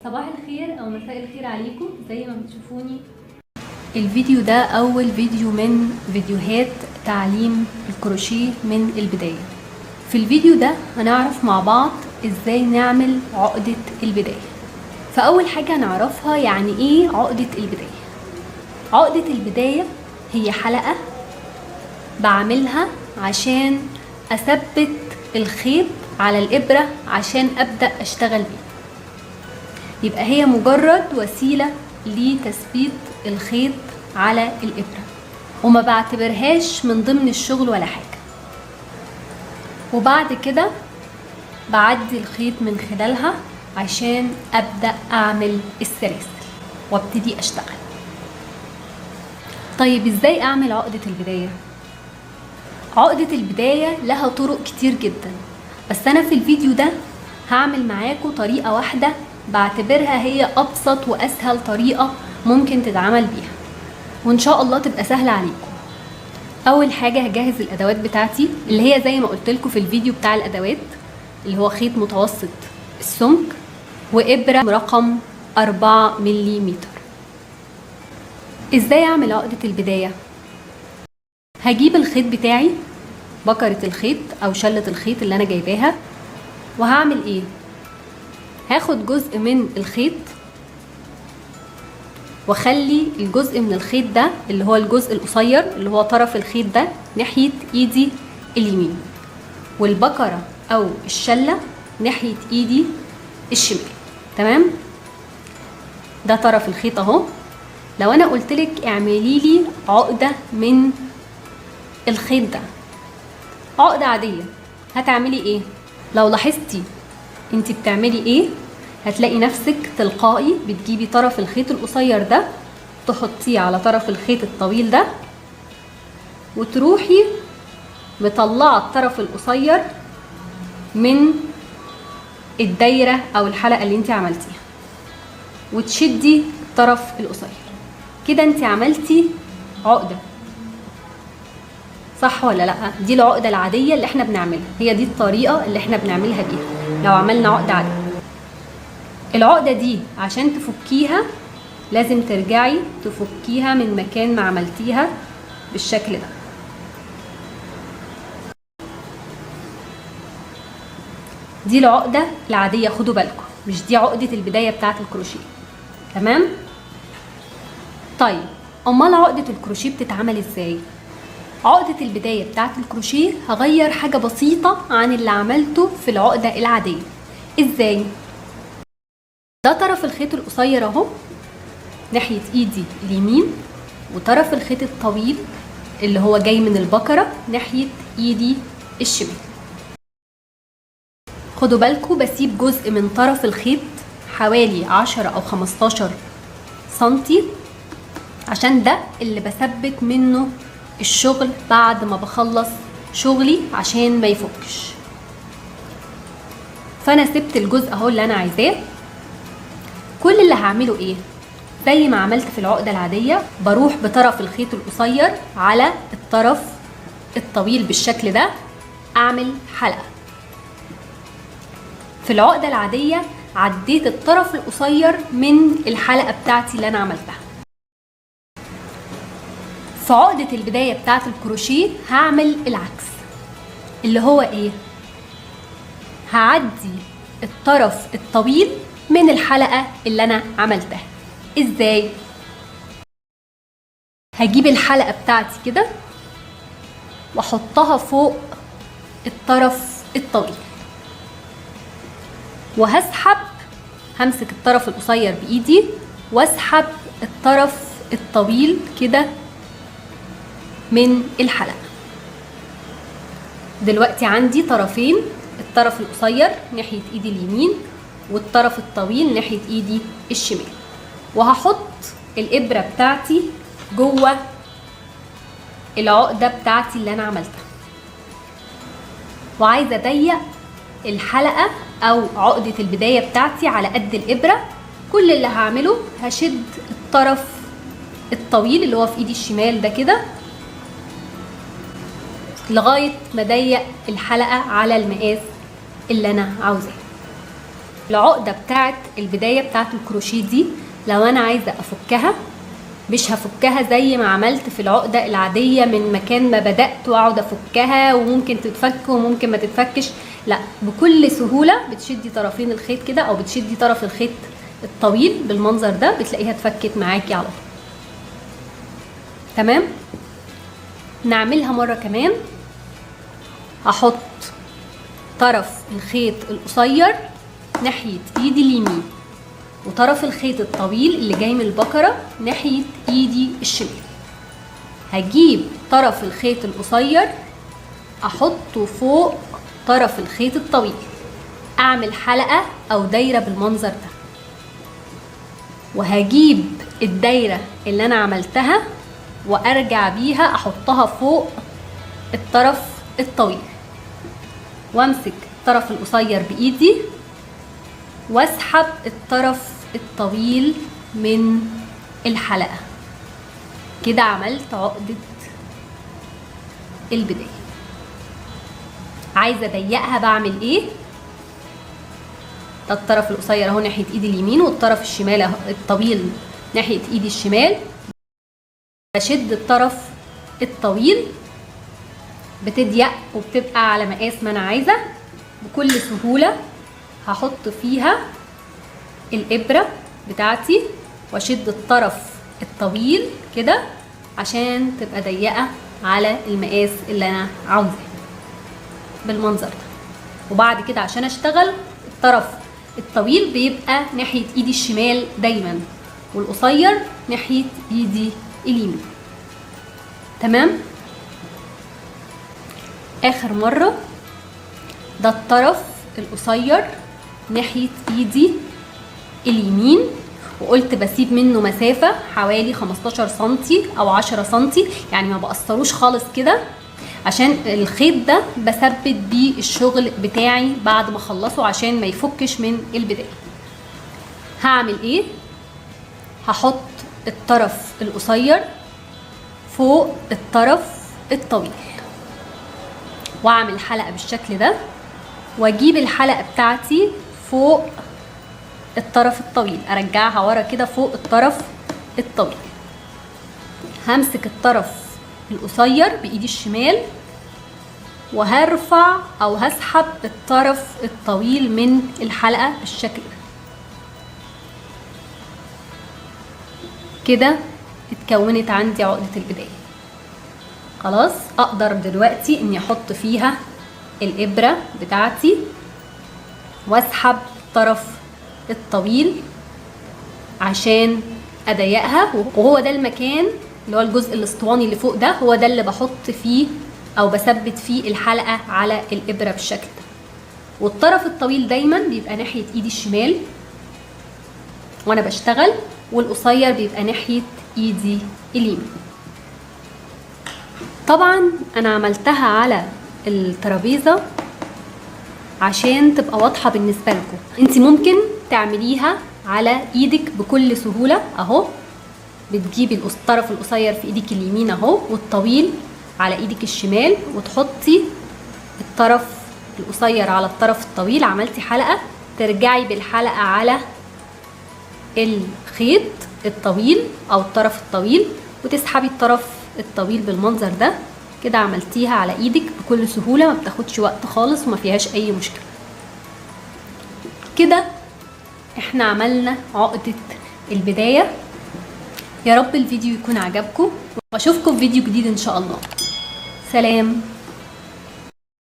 صباح الخير او مساء الخير عليكم زي ما بتشوفوني. الفيديو ده اول فيديو من فيديوهات تعليم الكروشيه من البداية. في الفيديو ده هنعرف مع بعض ازاي نعمل عقدة البداية. فاول حاجة هنعرفها يعني ايه عقدة البداية. عقدة البداية هي حلقة بعملها عشان اثبت الخيط على الابرة عشان ابدأ اشتغل بيه. يبقى هي مجرد وسيلة لتثبيت الخيط على الإبرة وما بعتبرهاش من ضمن الشغل ولا حاجة. وبعد كده بعدي الخيط من خلالها عشان أبدأ أعمل السلاسل وابتدي أشتغل. طيب إزاي أعمل عقدة البداية؟ عقدة البداية لها طرق كتير جدا، بس أنا في الفيديو ده هعمل معاكم طريقة واحدة بعتبرها هي أبسط وأسهل طريقة ممكن تتعمل بيها، وإن شاء الله تبقى سهلة عليكم. أول حاجة هجهز الأدوات بتاعتي اللي هي زي ما قلتلكم في الفيديو بتاع الأدوات، اللي هو خيط متوسط السمك وإبرة رقم 4 ملم. إزاي أعمل عقدة البداية؟ هجيب الخيط بتاعي، بكرة الخيط أو شلة الخيط اللي أنا جايباها، وهعمل إيه؟ هاخد جزء من الخيط واخلي الجزء من الخيط ده اللي هو الجزء القصير اللي هو طرف الخيط ده ناحية ايدي اليمين، والبكرة او الشلة ناحية ايدي الشمال. تمام؟ ده طرف الخيط اهو. لو انا قلتلك اعملي لي عقدة من الخيط ده، عقدة عادية، هتعملي ايه؟ لو لاحظتي انت بتعملي ايه، هتلاقي نفسك تلقائي بتجيبي طرف الخيط القصير ده تحطيه على طرف الخيط الطويل ده، وتروحي مطلعه الطرف القصير من الدايره او الحلقه اللي انت عملتيها، وتشدي الطرف القصير كده. انت عملتي عقده، صح ولا لا؟ دي العقده العاديه اللي احنا بنعملها، هي دي الطريقه اللي احنا بنعملها بيها لو عملنا عقده عاديه. العقدة دي عشان تفكيها لازم ترجعي تفكيها من مكان ما عملتيها بالشكل ده. دي العقدة العادية، خدوا بالكم، مش دي عقدة البداية بتاعة الكروشيه. تمام؟ طيب امال عقدة الكروشيه بتتعمل ازاي؟ عقدة البداية بتاعة الكروشيه هغير حاجة بسيطة عن اللي عملته في العقدة العادية. ازاي؟ ده طرف الخيط القصير اهو ناحية ايدي اليمين، وطرف الخيط الطويل اللي هو جاي من البكرة ناحية ايدي الشمال. خدوا بالكم بسيب جزء من طرف الخيط حوالي 10 او 15 سنتي عشان ده اللي بثبت منه الشغل بعد ما بخلص شغلي عشان ما يفكش. فانا سبت الجزء اهو اللي انا عايزاه. كل اللي هعمله ايه؟ زي ما عملت في العقدة العادية، بروح بطرف الخيط القصير على الطرف الطويل بالشكل ده، اعمل حلقة. في العقدة العادية عديت الطرف القصير من الحلقة بتاعتي اللي انا عملتها. في عقدة البداية بتاعت الكروشيه هعمل العكس، اللي هو ايه؟ هعدي الطرف الطويل من الحلقة اللي انا عملتها. ازاي؟ هجيب الحلقة بتاعتي كده واحطها فوق الطرف الطويل، وهسحب، همسك الطرف القصير بايدي واسحب الطرف الطويل كده من الحلقة. دلوقتي عندي طرفين، الطرف القصير ناحية ايدي اليمين والطرف الطويل ناحية ايدي الشمال، وهحط الابرة بتاعتي جوه العقدة بتاعتي اللي انا عملتها، وعايزة اضيق الحلقة او عقدة البداية بتاعتي على قد الابرة. كل اللي هعمله هشد الطرف الطويل اللي هو في ايدي الشمال ده كده لغاية ما اضيق الحلقة على المقاس اللي انا عاوزاه. العقدة بتاعت البداية بتاعت الكروشيه دي لو انا عايزة افكها مش هفكها زي ما عملت في العقدة العادية من مكان ما بدأت واقعد افكها وممكن تتفك وممكن ما تتفكش. لا، بكل سهولة بتشدي طرفين الخيط كده او بتشدي طرف الخيط الطويل بالمنظر ده بتلاقيها اتفكت معاكي على طول. تمام. نعملها مرة كمان. هحط طرف الخيط القصير ناحية ايدي اليمين وطرف الخيط الطويل اللي جاي من البكرة ناحية ايدي الشمال. هجيب طرف الخيط القصير احطه فوق طرف الخيط الطويل، اعمل حلقة او دايرة بالمنظر ده، وهجيب الدايرة اللي انا عملتها وارجع بيها احطها فوق الطرف الطويل، وامسك الطرف القصير بايدي واسحب الطرف الطويل من الحلقة. كده عملت عقدة البداية. عايزة اضيقها بعمل ايه؟ ده الطرف القصير اهو ناحية ايدي اليمين والطرف الشمال الطويل ناحية ايدي الشمال. بشد الطرف الطويل بتضيق وبتبقى على مقاس ما انا عايزة. بكل سهولة هحط فيها الابرة بتاعتي واشد الطرف الطويل كده عشان تبقى ضيقة على المقاس اللي انا عاوزاه بالمنظر ده. وبعد كده عشان اشتغل الطرف الطويل بيبقى ناحية ايدي الشمال دايما والقصير ناحية ايدي اليمين. تمام. اخر مرة ده الطرف القصير ناحية ايدي اليمين وقلت بسيب منه مسافة حوالي 15 سنتي او 10 سنتي، يعني ما بقصروش خالص كده عشان الخيط ده بثبت بيه الشغل بتاعي بعد ما اخلصه عشان ما يفكش من البداية. هعمل ايه؟ هحط الطرف القصير فوق الطرف الطويل واعمل حلقة بالشكل ده واجيب الحلقة بتاعتي فوق الطرف الطويل، ارجعها ورا كده فوق الطرف الطويل. همسك الطرف القصير بايدي الشمال وهرفع او هسحب الطرف الطويل من الحلقة بالشكل ده. كده اتكونت عندي عقدة البداية. خلاص اقدر دلوقتي اني احط فيها الابرة بتاعتي واسحب الطرف الطويل عشان اضيقها، وهو ده المكان اللي هو الجزء الاسطواني اللي فوق ده هو ده اللي بحط فيه او بثبت فيه الحلقة على الابرة بالشكل ده. والطرف الطويل دايما بيبقى ناحية ايدي الشمال وانا بشتغل والقصير بيبقى ناحية ايدي اليمين. طبعا انا عملتها على الترابيزة عشان تبقى واضحة بالنسبة لكم. انت ممكن تعمليها على ايدك بكل سهولة اهو. بتجيبي الطرف القصير في ايدك اليمين اهو والطويل على ايدك الشمال وتحطي الطرف القصير على الطرف الطويل، عملتي حلقة، ترجعي بالحلقة على الخيط الطويل او الطرف الطويل وتسحبي الطرف الطويل بالمنظر ده. كده عملتيها على ايدك بكل سهولة، ما بتاخدش وقت خالص وما فيهاش اي مشكلة. كده احنا عملنا عقدة البداية. يا رب الفيديو يكون عجبكم واشوفكم في فيديو جديد ان شاء الله. سلام.